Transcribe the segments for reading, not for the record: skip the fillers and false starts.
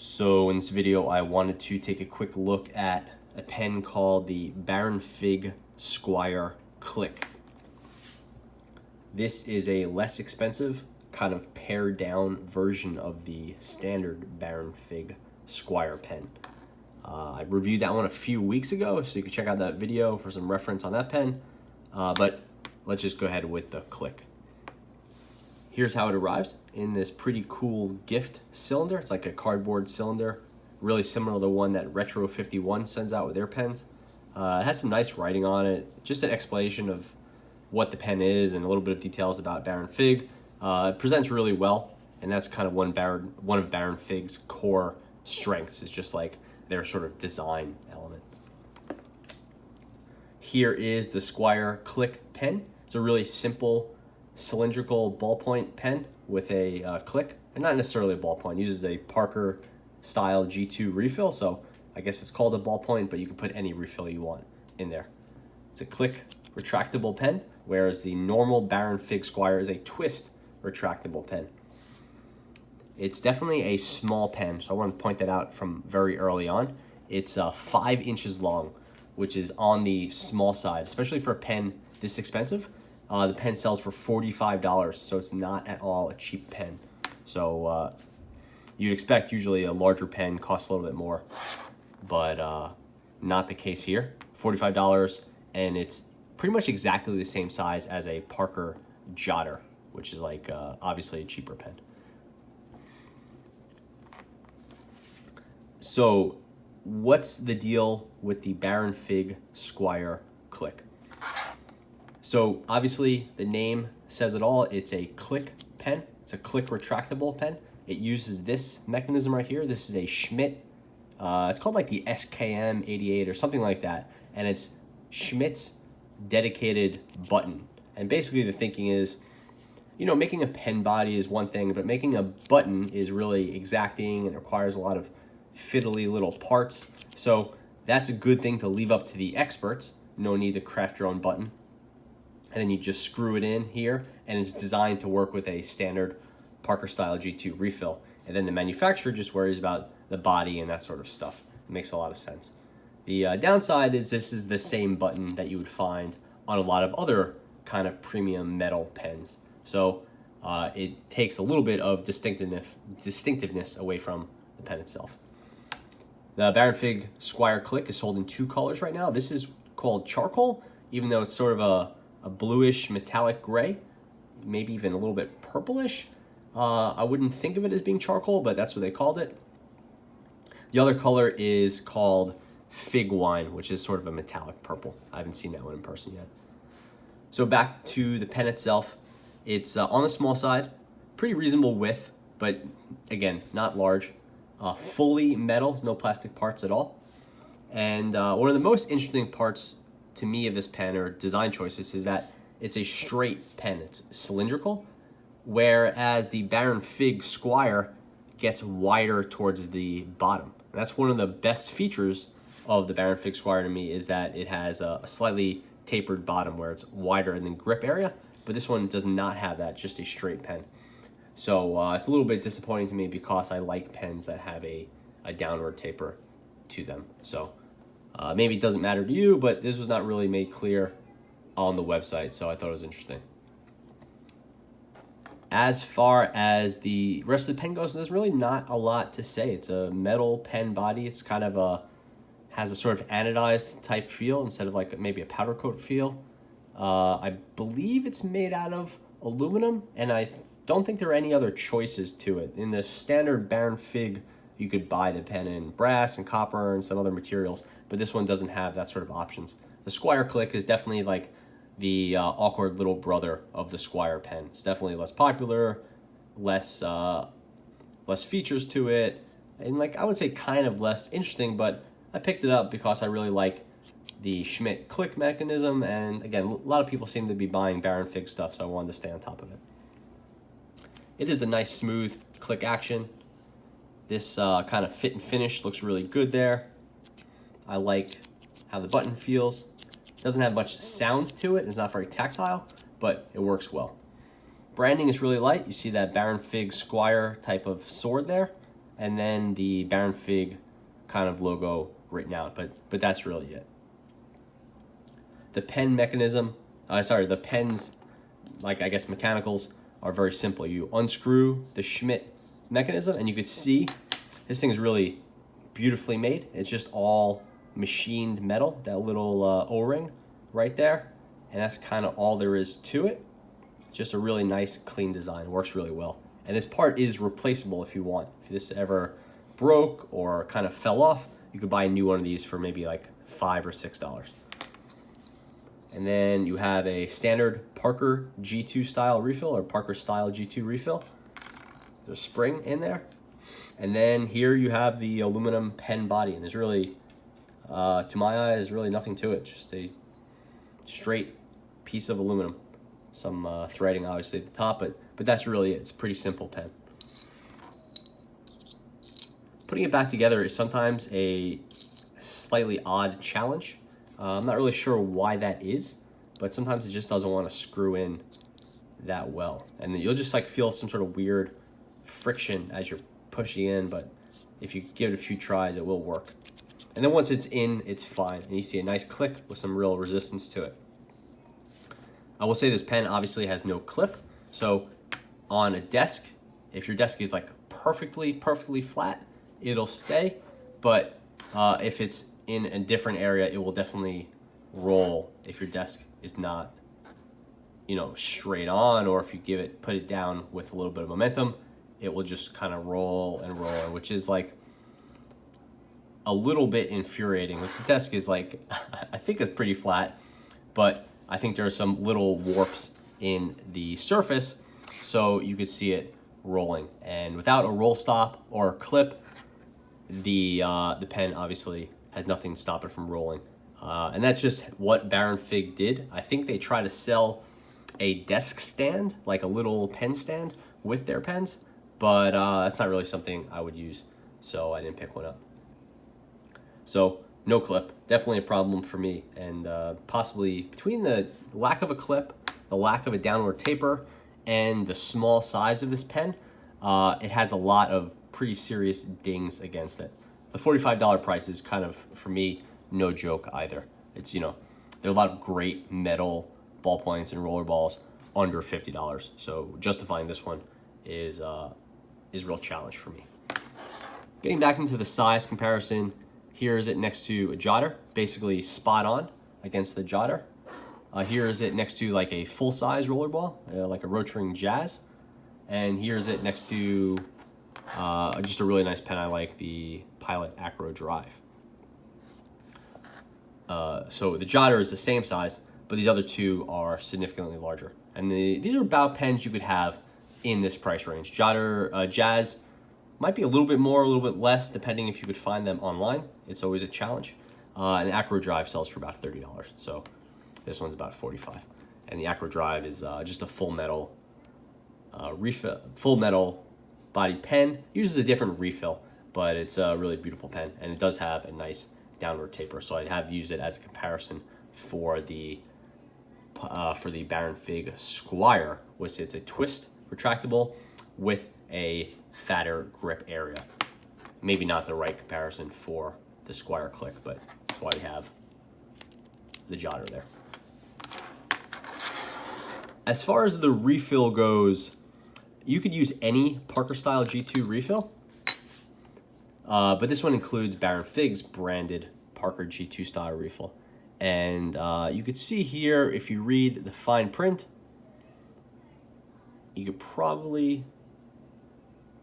So in this video, I wanted to take a quick look at a pen called the Baron Fig Squire Click. This is a less expensive, kind of pared down version of the standard Baron Fig Squire pen. I reviewed that one a few weeks ago, so you can check out that video for some reference on that pen. But let's just go ahead with the Click. Here's how it arrives in this pretty cool gift cylinder. It's like a cardboard cylinder, really similar to the one that Retro 51 sends out with their pens. It has some nice writing on it, just an explanation of what the pen is and a little bit of details about Baron Fig. It presents really well, and that's kind of one of Baron Fig's core strengths, is just like their sort of design element. Here is the Squire Click pen. It's a really simple cylindrical ballpoint pen with a click, and not necessarily a ballpoint. It uses a Parker style G2 refill, so I guess it's called a ballpoint, but you can put any refill you want in there. It's a click retractable pen, whereas the normal Baron Fig Squire is a twist retractable pen. It's definitely a small pen, so I want to point that out from very early on. It's 5 inches long, which is on the small side, especially for a pen this expensive. The pen sells for $45, so it's not at all a cheap pen. So you'd expect usually a larger pen costs a little bit more, but not the case here. $45, and it's pretty much exactly the same size as a Parker Jotter, which is like obviously a cheaper pen. So what's the deal with the Baron Fig Squire Click? So obviously the name says it all. It's a click pen. It's a click retractable pen. It uses this mechanism right here. This is a Schmidt. It's called like the SKM 88 or something like that. And it's Schmidt's dedicated button. And basically the thinking is, you know, making a pen body is one thing, but making a button is really exacting and requires a lot of fiddly little parts. So that's a good thing to leave up to the experts. No need to craft your own button. And then you just screw it in here, and it's designed to work with a standard Parker style G2 refill. And then the manufacturer just worries about the body and that sort of stuff. It makes a lot of sense. The downside is this is the same button that you would find on a lot of other kind of premium metal pens. So it takes a little bit of distinctiveness away from the pen itself. The Baron Fig Squire Click is sold in 2 colors right now. This is called charcoal, even though it's sort of a bluish metallic gray, maybe even a little bit purplish. I wouldn't think of it as being charcoal, but that's what they called it. The other color is called Fig Wine, which is sort of a metallic purple. I haven't seen that one in person yet. So back to the pen itself. It's on the small side, pretty reasonable width, but again, not large. Fully metal, no plastic parts at all. And one of the most interesting parts to me of this pen, or design choices, is that it's a straight pen. It's cylindrical, whereas the Baron Fig Squire gets wider towards the bottom. And that's one of the best features of the Baron Fig Squire to me, is that it has a slightly tapered bottom where it's wider in the grip area, but this one does not have that, just a straight pen. So it's a little bit disappointing to me because I like pens that have a downward taper to them. So maybe it doesn't matter to you, but this was not really made clear on the website, so I thought it was interesting. As far as the rest of the pen goes, there's really not a lot to say. It's a metal pen body. It's kind of has a sort of anodized type feel instead of like maybe a powder coat feel. I believe it's made out of aluminum, and I don't think there are any other choices to it. In the standard Baron Fig, you could buy the pen in brass and copper and some other materials, but this one doesn't have that sort of options. The Squire Click is definitely like the awkward little brother of the Squire pen. It's definitely less popular, less features to it, and like I would say kind of less interesting, but I picked it up because I really like the Schmidt click mechanism, and again, a lot of people seem to be buying Baron Fig stuff, so I wanted to stay on top of it. It is a nice smooth click action. This kind of fit and finish looks really good there. I like how the button feels. It doesn't have much sound to it. It's not very tactile, but it works well. Branding is really light. You see that Baron Fig Squire type of sword there. and then the Baron Fig kind of logo written out, but that's really it. The pen mechanism, the pens, like I guess mechanicals, are very simple. You unscrew the Schmidt mechanism, and you could see this thing is really beautifully made. It's just all machined metal, that little O-ring right there, and that's kind of all there is to it. Just a really nice, clean design. It works really well. And this part is replaceable if you want. If this ever broke or kind of fell off, you could buy a new one of these for maybe like $5 or $6. And then you have a standard Parker G2 style refill, or Parker style G2 refill. There's a spring in there. And then here you have the aluminum pen body, and there's really, to my eyes, really nothing to it. Just a straight piece of aluminum. Some threading obviously at the top, but that's really it. It's a pretty simple pen. Putting it back together is sometimes a slightly odd challenge. I'm not really sure why that is, but sometimes it just doesn't want to screw in that well. And then you'll just like feel some sort of weird friction as you're pushing in, but if you give it a few tries, it will work. And then once it's in, it's fine. And you see a nice click with some real resistance to it. I will say this pen obviously has no clip. So on a desk, if your desk is like perfectly flat, it'll stay. But if it's in a different area, it will definitely roll if your desk is not, straight on, or if you put it down with a little bit of momentum, it will just kind of roll and roll, which is like a little bit infuriating. This desk is like, I think it's pretty flat, but I think there are some little warps in the surface, so you could see it rolling. And without a roll stop or a clip, the pen obviously has nothing to stop it from rolling. And that's just what Baron Fig did. I think they try to sell a desk stand, like a little pen stand with their pens, but that's not really something I would use, so I didn't pick one up. So no clip, definitely a problem for me, and possibly between the lack of a clip, the lack of a downward taper, and the small size of this pen, it has a lot of pretty serious dings against it. The $45 price is kind of, for me, no joke either. It's, there are a lot of great metal ballpoints and roller balls under $50, so justifying this one is a real challenge for me. Getting back into the size comparison, here is it next to a Jotter, basically spot on against the Jotter. Here is it next to like a full-size rollerball, like a Rotring Jazz. And here's it next to just a really nice pen I like, the Pilot Acro Drive. So the Jotter is the same size, but these other two are significantly larger. And these are about pens you could have in this price range. Jotter, Jazz might be a little bit more, a little bit less, depending if you could find them online. It's always a challenge. And Acro Drive sells for about $30, so this one's about $45. And the Acro Drive is just a full metal refill, full metal body pen. Uses a different refill, but it's a really beautiful pen, and it does have a nice downward taper. So I have used it as a comparison for the Baron Fig Squire, which it's a twist retractable with a fatter grip area. Maybe not the right comparison for the Squire Click, but that's why we have the Jotter there. As far as the refill goes, you could use any Parker style G2 refill, but this one includes Baron Fig's branded Parker G2 style refill. And you could see here, if you read the fine print, you could probably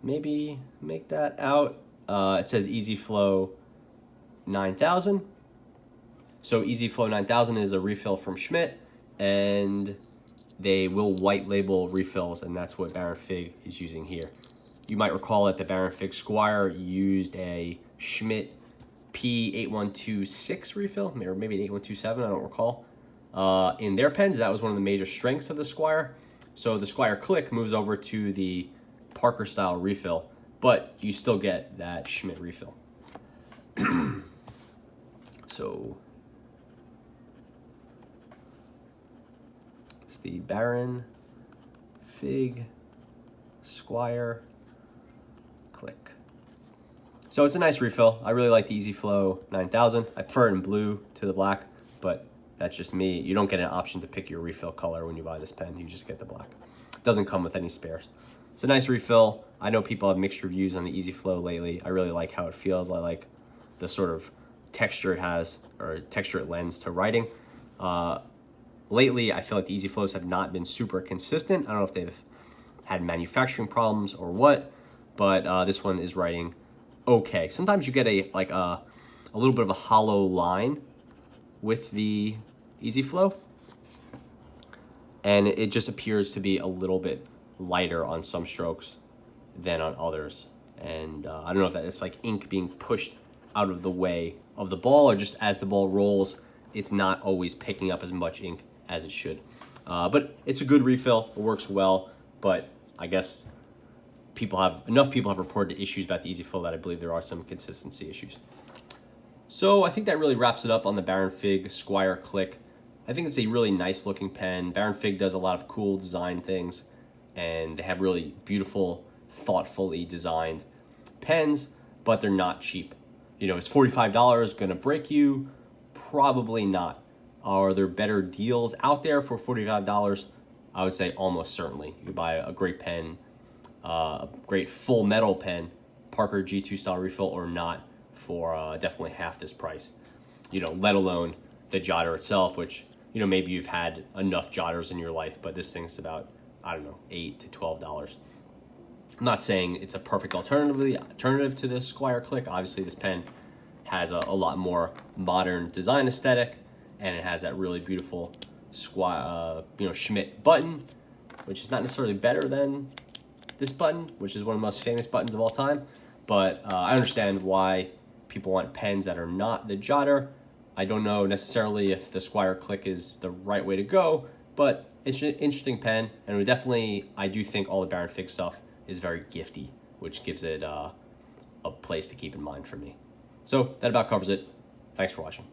maybe make that out. It says Easy Flow 9000. So Easy Flow 9000 is a refill from Schmidt, and they will white label refills, and that's what Baron Fig is using here. You might recall that the Baron Fig Squire used a Schmidt P8126 refill, or maybe an 8127, I don't recall. In their pens, that was one of the major strengths of the Squire. So the Squire Click moves over to the Parker style refill, but you still get that Schmidt refill. So it's the Baron Fig Squire Click. So it's a nice refill. I really like the Easy Flow 9000. I prefer it in blue to the black, but that's just me. You don't get an option to pick your refill color when you buy this pen. You just get the black. It doesn't come with any spares. It's a nice refill. I know people have mixed reviews on the Easy Flow lately. I really like how it feels. I like the sort of texture it has, or texture it lends to writing. Lately, I feel like the Easy Flows have not been super consistent. I don't know if they've had manufacturing problems or what, but this one is writing okay. Sometimes you get a little bit of a hollow line with the Easy Flow, and it just appears to be a little bit lighter on some strokes than on others. And I don't know if that it's like ink being pushed out of the way of the ball, or just as the ball rolls, it's not always picking up as much ink as it should. But it's a good refill. It works well, but I guess enough people have reported issues about the Easy Flow that I believe there are some consistency issues. So I think that really wraps it up on the Baron Fig Squire Click. I think it's a really nice looking pen. Baron Fig does a lot of cool design things, and they have really beautiful, thoughtfully designed pens, but they're not cheap. You know, is $45 gonna break you? Probably not. Are there better deals out there for $45? I would say almost certainly. You buy a great pen, a great full metal pen, Parker G2 style refill or not, for definitely half this price. You know, let alone the jotter itself, which, you know, maybe you've had enough jotters in your life, but this thing's about, I don't know, $8 to $12. I'm not saying it's a perfect alternative to the Squire Click. Obviously, this pen has a lot more modern design aesthetic, and it has that really beautiful Schmidt button, which is not necessarily better than this button, which is one of the most famous buttons of all time. But I understand why people want pens that are not the jotter. I don't know necessarily if the Squire Click is the right way to go, but it's an interesting pen, and I do think all the Baron Fig stuff is very gifty, which gives it a place to keep in mind for me. So that about covers it. Thanks for watching.